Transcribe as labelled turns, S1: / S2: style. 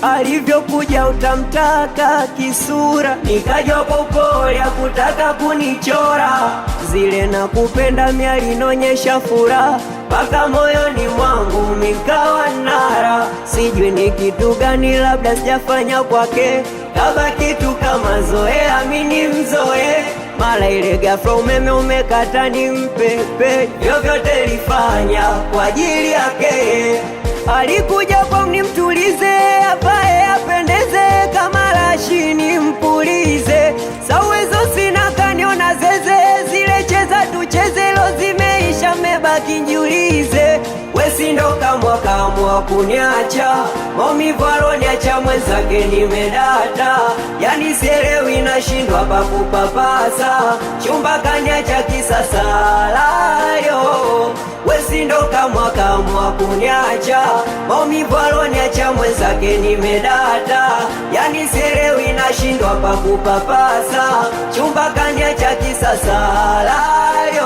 S1: alivyokuja utamtaka kisura, nikaja kwa upole kutaka kunichora. Zile nakupenda mimi alinonyesha furaha, mpaka moyoni mwangu mikawa nara. Sijui ni kitu gani, labda sijafanya kwake, kaba kitu kama zoea mimi mzoe. Mara ile ghafla umeme umekata ni mpepe, vyovyote lifanya kwa ajili yake. Alikuja kwangu nimtulize, apae apendeze, kama rashini mpulize. Sawezo sina kaniona zeze, zile cheza tucheze lo zimeisha, mebaki njiulize. Wesi ndo kamwa kuniacha, maumivu aloniacha mwenzake nimedata. Yani sielewi nashindwa pa kupapasa, chumba kaniacha kisasa layo. Wesi ndo kamwa kuniacha, maumivu aloniacha mwenzake nimedata. Yani sielewi nashindwa pa kupapasa, chumba kaniacha kisasa layo.